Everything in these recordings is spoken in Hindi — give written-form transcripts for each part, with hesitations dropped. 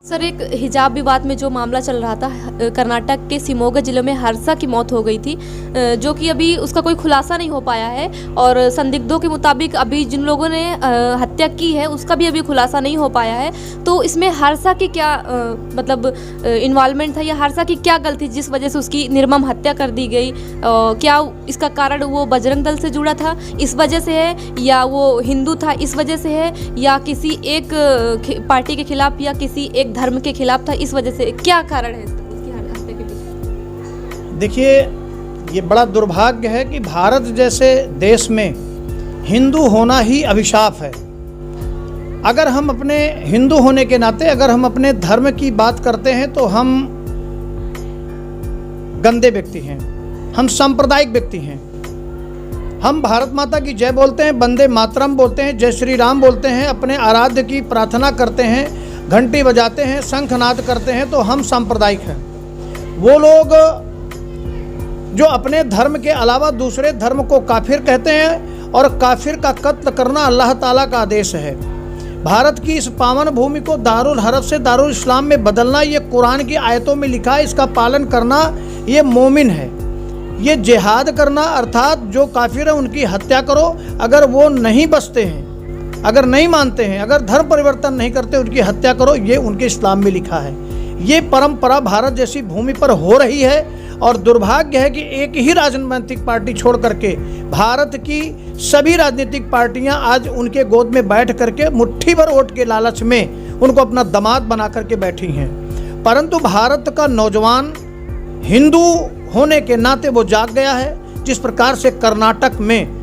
सर, एक हिजाब विवाद में जो मामला चल रहा था, कर्नाटक के शिमोगा जिले में हर्षा की मौत हो गई थी, जो कि अभी उसका कोई खुलासा नहीं हो पाया है और संदिग्धों के मुताबिक अभी जिन लोगों ने हत्या की है उसका भी अभी खुलासा नहीं हो पाया है। तो इसमें हर्षा की क्या मतलब इन्वॉल्वमेंट था या हर्षा की क्या गलती जिस वजह से उसकी निर्मम हत्या कर दी गई? क्या इसका कारण वो बजरंग दल से जुड़ा था इस वजह से है, या वो हिंदू था इस वजह से है, या किसी एक पार्टी के खिलाफ या किसी एक धर्म के खिलाफ था इस वजह से? क्या कारण है उसकी हत्या के पीछे? देखिए, ये बड़ा दुर्भाग्य है कि भारत जैसे देश में हिंदू होना ही अभिशाप है। अगर हम अपने हिंदू होने के नाते अगर हम अपने धर्म की बात करते हैं तो हम गंदे व्यक्ति हैं, हम सांप्रदायिक व्यक्ति हैं। हम भारत माता की जय बोलते हैं, वंदे मातरम बोलते हैं, जय श्री राम बोलते हैं, अपने आराध्य की प्रार्थना करते हैं, घंटी बजाते हैं, शंखनाद करते हैं, तो हम सांप्रदायिक हैं। वो लोग जो अपने धर्म के अलावा दूसरे धर्म को काफिर कहते हैं और काफिर का कत्ल करना अल्लाह ताला का आदेश है। भारत की इस पावन भूमि को दारुल हरब से दारुल इस्लाम में बदलना, ये कुरान की आयतों में लिखा है, इसका पालन करना ये मोमिन है। ये जिहाद करना अर्थात जो काफिर है उनकी हत्या करो, अगर वो नहीं बचते हैं, अगर नहीं मानते हैं, अगर धर्म परिवर्तन नहीं करते, उनकी हत्या करो, ये उनके इस्लाम में लिखा है। ये परंपरा भारत जैसी भूमि पर हो रही है और दुर्भाग्य है कि एक ही राजनीतिक पार्टी छोड़ करके भारत की सभी राजनीतिक पार्टियां आज उनके गोद में बैठ करके मुट्ठी भर वोट के लालच में उनको अपना दामाद बना करके बैठी हैं। परंतु भारत का नौजवान हिंदू होने के नाते वो जाग गया है। जिस प्रकार से कर्नाटक में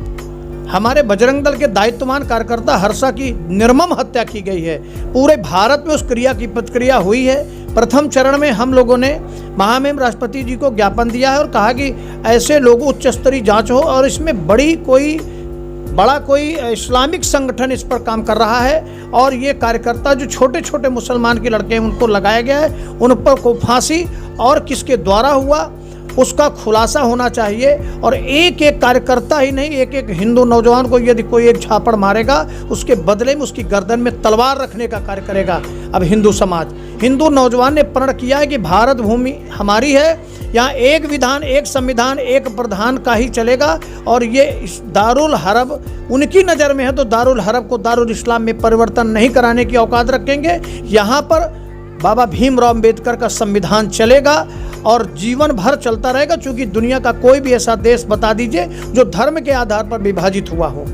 हमारे बजरंग दल के दायित्ववान कार्यकर्ता हर्षा की निर्मम हत्या की गई है, पूरे भारत में उस क्रिया की प्रतिक्रिया हुई है। प्रथम चरण में हम लोगों ने महामहिम राष्ट्रपति जी को ज्ञापन दिया है और कहा कि ऐसे लोगों उच्च स्तरीय जांच हो और इसमें बड़ा कोई इस्लामिक संगठन इस पर काम कर रहा है और ये कार्यकर्ता जो छोटे छोटे मुसलमान के लड़के हैं उनको लगाया गया है, उन पर को फांसी और किसके द्वारा हुआ उसका खुलासा होना चाहिए। और एक एक कार्यकर्ता ही नहीं, एक एक हिंदू नौजवान को यदि कोई एक झापड़ मारेगा उसके बदले में उसकी गर्दन में तलवार रखने का कार्य करेगा। अब हिंदू समाज, हिंदू नौजवान ने प्रण किया है कि भारत भूमि हमारी है, यहाँ एक विधान, एक संविधान, एक प्रधान का ही चलेगा और ये दारुल हरब उनकी नज़र में है तो दारुल हरब को दारुल इस्लाम में परिवर्तन नहीं कराने की औकात रखेंगे। यहाँ पर बाबा भीमराव अम्बेडकर का संविधान चलेगा और जीवन भर चलता रहेगा, क्योंकि दुनिया का कोई भी ऐसा देश बता दीजिए जो धर्म के आधार पर विभाजित हुआ हो।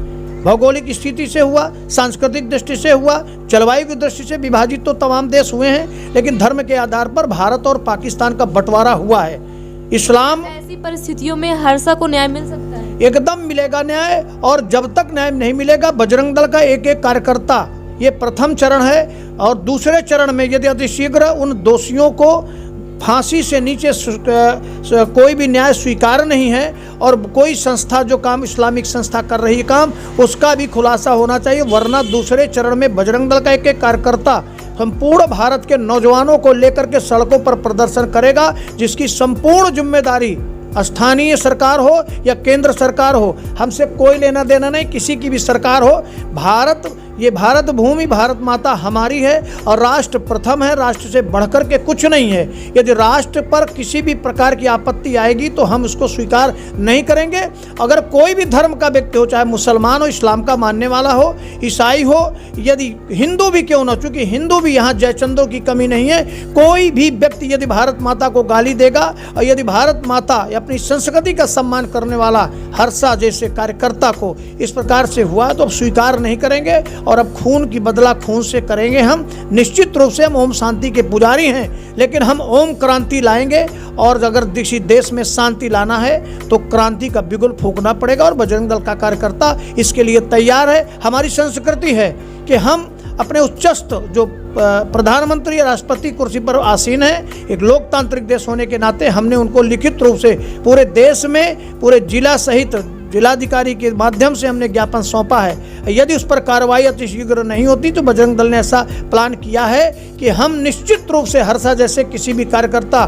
भौगोलिक स्थिति से हुआ, सांस्कृतिक दृष्टि से हुआ, जलवायु की दृष्टि से विभाजित तो तमाम देश हुए हैं, लेकिन धर्म के आधार पर भारत और पाकिस्तान का बंटवारा हुआ है। इस्लाम ऐसी परिस्थितियों में हर्षा को न्याय मिल सकता है? एकदम मिलेगा न्याय, और जब तक न्याय नहीं मिलेगा बजरंग दल का एक एक कार्यकर्ता, ये प्रथम चरण है और दूसरे चरण में यदि अतिशीघ्र उन दोषियों को फांसी से नीचे कोई भी न्याय स्वीकार नहीं है और कोई संस्था जो काम इस्लामिक संस्था कर रही है काम, उसका भी खुलासा होना चाहिए, वरना दूसरे चरण में बजरंग दल का एक एक कार्यकर्ता संपूर्ण भारत के नौजवानों को लेकर के सड़कों पर प्रदर्शन करेगा, जिसकी संपूर्ण जिम्मेदारी स्थानीय सरकार हो या केंद्र सरकार हो, हमसे कोई लेना देना नहीं, किसी की भी सरकार हो। ये भारत भूमि, भारत माता हमारी है और राष्ट्र प्रथम है, राष्ट्र से बढ़कर के कुछ नहीं है। यदि राष्ट्र पर किसी भी प्रकार की आपत्ति आएगी तो हम उसको स्वीकार नहीं करेंगे। अगर कोई भी धर्म का व्यक्ति हो, चाहे मुसलमान हो, इस्लाम का मानने वाला हो, ईसाई हो, यदि हिंदू भी क्यों ना, चूँकि हिंदू भी यहाँ जयचंदों की कमी नहीं है, कोई भी व्यक्ति यदि भारत माता को गाली देगा और यदि भारत माता या अपनी संस्कृति का सम्मान करने वाला हर्षा जैसे कार्यकर्ता को इस प्रकार से हुआ तो अब स्वीकार नहीं करेंगे और अब खून की बदला खून से करेंगे। हम निश्चित रूप से हम ओम शांति के पुजारी हैं, लेकिन हम ओम क्रांति लाएंगे और अगर किसी देश में शांति लाना है तो क्रांति का बिगुल फूंकना पड़ेगा और बजरंग दल का कार्यकर्ता इसके लिए तैयार है। हमारी संस्कृति है कि हम अपने उच्चस्थ जो प्रधानमंत्री या राष्ट्रपति कुर्सी पर आसीन है, एक लोकतांत्रिक देश होने के नाते हमने उनको लिखित रूप से पूरे देश में पूरे जिला सहित जिलाधिकारी के माध्यम से हमने ज्ञापन सौंपा है। यदि उस पर कार्रवाई अतिशीघ्र नहीं होती तो बजरंग दल ने ऐसा प्लान किया है कि हम निश्चित रूप से हर्षा जैसे किसी भी कार्यकर्ता,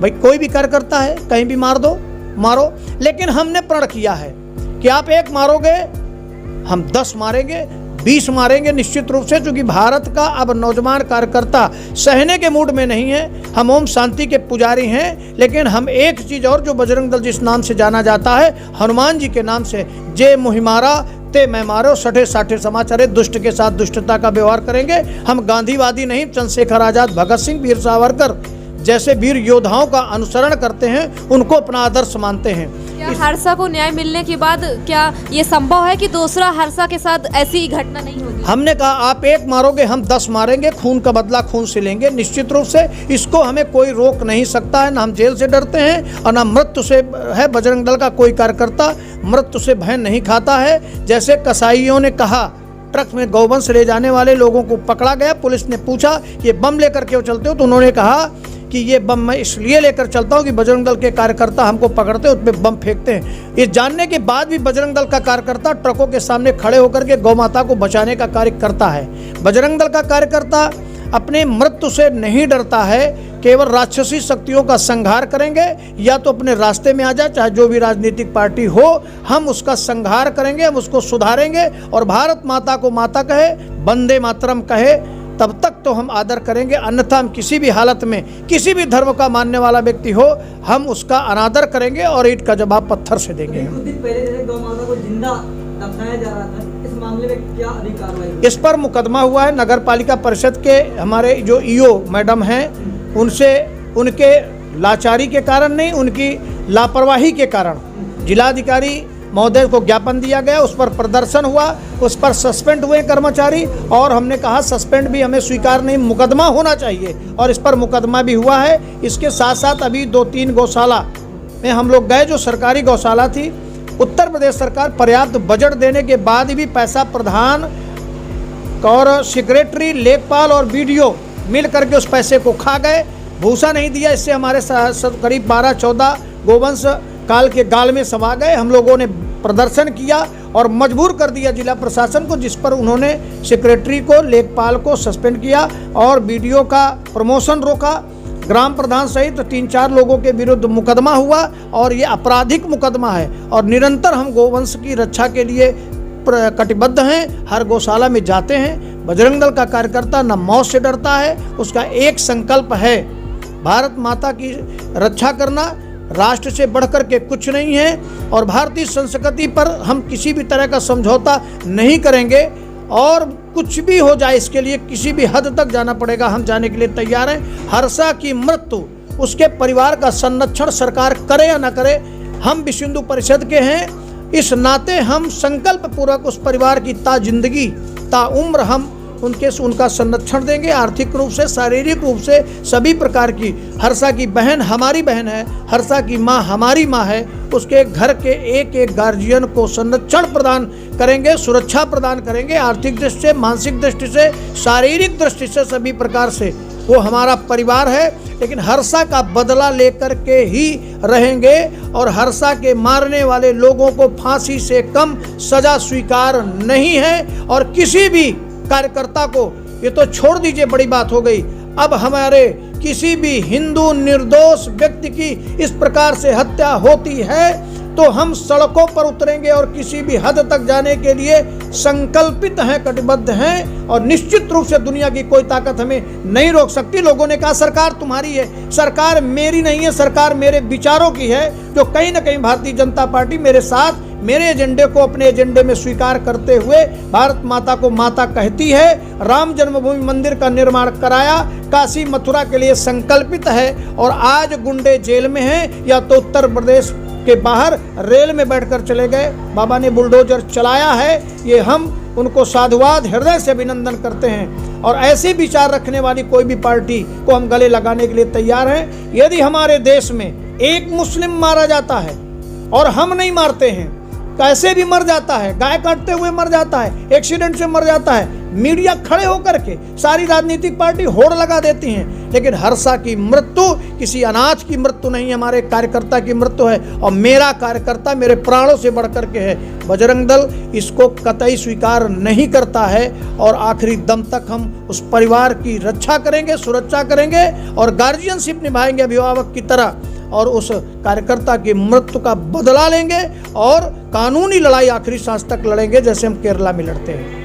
भाई कोई भी कार्यकर्ता है कहीं भी मारो, लेकिन हमने प्रण किया है कि आप एक मारोगे हम 10 मारेंगे, 20 मारेंगे निश्चित रूप से, क्योंकि भारत का अब नौजवान कार्यकर्ता सहने के मूड में नहीं है। हम ओम शांति के पुजारी हैं, लेकिन हम एक चीज़ और, जो बजरंग दल जिस नाम से जाना जाता है, हनुमान जी के नाम से, जे मुहिमारा ते मैं मारो, सठे साठे समाचारे, दुष्ट के साथ दुष्टता का व्यवहार करेंगे। हम गांधीवादी नहीं, चंद्रशेखर आज़ाद, भगत सिंह, वीर सावरकर जैसे वीर योद्धाओं का अनुसरण करते हैं, उनको अपना आदर्श मानते हैं। क्या हर्षा को न्याय मिलने के बाद क्या ये संभव है कि दूसरा हर्षा के साथ ऐसी घटना नहीं होगी? हमने कहा आप एक मारोगे, हम 10 मारेंगे, खून का बदला खून से लेंगे। निश्चित रूप से इसको हमें कोई रोक नहीं सकता है। ना हम जेल से डरते हैं और ना मृत्यु से है। बजरंग दल का कोई कार्यकर्ता मृत्यु से भय नहीं खाता है। जैसे कसाईयों ने कहा, ट्रक में गौवंश ले जाने वाले लोगों को पकड़ा गया, पुलिस ने पूछा ये बम लेकर क्यों चलते हो, तो उन्होंने कहा कि ये बम मैं इसलिए लेकर चलता हूँ कि बजरंग दल के कार्यकर्ता हमको पकड़ते हैं, उस पर बम फेंकते हैं। ये जानने के बाद भी बजरंग दल का कार्यकर्ता ट्रकों के सामने खड़े होकर के गौ माता को बचाने का कार्य करता है। बजरंग दल का कार्यकर्ता अपने मृत्यु से नहीं डरता है। केवल राक्षसी शक्तियों का संहार करेंगे, या तो अपने रास्ते में आ जाए, चाहे जो भी राजनीतिक पार्टी हो, हम उसका संहार करेंगे, हम उसको सुधारेंगे। और भारत माता को माता कहे, वंदे मातरम कहे, तब तक तो हम आदर करेंगे। अन्यथा हम किसी भी हालत में, किसी भी धर्म का मानने वाला व्यक्ति हो, हम उसका अनादर करेंगे और ईंट का जवाब पत्थर से देंगे। कुछ दिन पहले जैसे गौ माता को जिंदा दफनाया जा रहा था, इस मामले में क्या अभी कार्रवाई? इस पर मुकदमा हुआ है। नगर पालिका परिषद के हमारे जो ईओ मैडम हैं, उनसे उनके लाचारी के कारण नहीं, उनकी लापरवाही के कारण जिलाधिकारी महोदय को ज्ञापन दिया गया, उस पर प्रदर्शन हुआ, उस पर सस्पेंड हुए कर्मचारी। और हमने कहा सस्पेंड भी हमें स्वीकार नहीं, मुकदमा होना चाहिए, और इस पर मुकदमा भी हुआ है। इसके साथ साथ अभी 2-3 गौशाला में हम लोग गए, जो सरकारी गौशाला थी। उत्तर प्रदेश सरकार पर्याप्त बजट देने के बाद भी पैसा प्रधान और सेक्रेटरी, लेखपाल और बीडीओ मिल करके उस पैसे को खा गए, भूसा नहीं दिया। इससे हमारे करीब 12-14 गोवंश काल के गाल में समा गए। हम लोगों ने प्रदर्शन किया और मजबूर कर दिया जिला प्रशासन को, जिस पर उन्होंने सेक्रेटरी को, लेखपाल को सस्पेंड किया और बीडीओ का प्रमोशन रोका। ग्राम प्रधान सहित 3-4 लोगों के विरुद्ध मुकदमा हुआ और ये आपराधिक मुकदमा है। और निरंतर हम गोवंश की रक्षा के लिए कटिबद्ध हैं, हर गौशाला में जाते हैं। बजरंग दल का कार्यकर्ता न मौत से डरता है, उसका एक संकल्प है, भारत माता की रक्षा करना। राष्ट्र से बढ़कर के कुछ नहीं है, और भारतीय संस्कृति पर हम किसी भी तरह का समझौता नहीं करेंगे। और कुछ भी हो जाए, इसके लिए किसी भी हद तक जाना पड़ेगा, हम जाने के लिए तैयार हैं। हर्षा की मृत्यु, उसके परिवार का संरक्षण सरकार करे या न करे, हम विश्व हिंदू परिषद के हैं, इस नाते हम संकल्प पूर्वक उस परिवार की ता जिंदगी, ता उम्र हम उनका संरक्षण देंगे, आर्थिक रूप से, शारीरिक रूप से, सभी प्रकार की। हर्षा की बहन हमारी बहन है, हर्षा की माँ हमारी माँ है। उसके घर के एक एक गार्जियन को संरक्षण प्रदान करेंगे, सुरक्षा प्रदान करेंगे, आर्थिक दृष्टि से, मानसिक दृष्टि से, शारीरिक दृष्टि से, सभी प्रकार से वो हमारा परिवार है। लेकिन हर्षा का बदला लेकर के ही रहेंगे, और हर्षा के मारने वाले लोगों को फांसी से कम सजा स्वीकार नहीं है। और किसी भी कार्यकर्ता को, ये तो छोड़ दीजिए, बड़ी बात हो गई, अब हमारे किसी भी हिंदू निर्दोष व्यक्ति की इस प्रकार से हत्या होती है तो हम सड़कों पर उतरेंगे और किसी भी हद तक जाने के लिए संकल्पित हैं, कटिबद्ध हैं। और निश्चित रूप से दुनिया की कोई ताकत हमें नहीं रोक सकती। लोगों ने कहा सरकार तुम्हारी है, सरकार मेरी नहीं है, सरकार मेरे विचारों की है, जो कहीं ना कहीं भारतीय जनता पार्टी मेरे साथ, मेरे एजेंडे को अपने एजेंडे में स्वीकार करते हुए भारत माता को माता कहती है। राम जन्मभूमि मंदिर का निर्माण कराया, काशी मथुरा के लिए संकल्पित है, और आज गुंडे जेल में हैं, या तो उत्तर प्रदेश के बाहर रेल में बैठकर चले गए। बाबा ने बुलडोजर चलाया है, ये हम उनको साधुवाद हृदय से अभिनंदन करते हैं। और ऐसे विचार रखने वाली कोई भी पार्टी को हम गले लगाने के लिए तैयार हैं। यदि हमारे देश में एक मुस्लिम मारा जाता है और हम नहीं मारते हैं, कैसे भी मर जाता है, गाय काटते हुए मर जाता है, एक्सीडेंट से मर जाता है, मीडिया खड़े होकर के, सारी राजनीतिक पार्टी होड़ लगा देती हैं। लेकिन हर्षा की मृत्यु किसी अनाथ की मृत्यु नहीं है, हमारे कार्यकर्ता की मृत्यु है, और मेरा कार्यकर्ता मेरे प्राणों से बढ़कर के है। बजरंग दल इसको कतई स्वीकार नहीं करता है, और आखिरी दम तक हम उस परिवार की रक्षा करेंगे, सुरक्षा करेंगे, और गार्जियनशिप निभाएंगे अभिभावक की तरह, और उस कार्यकर्ता की मृत्यु का बदला लेंगे, और कानूनी लड़ाई आखिरी सांस तक लड़ेंगे, जैसे हम केरला में लड़ते हैं।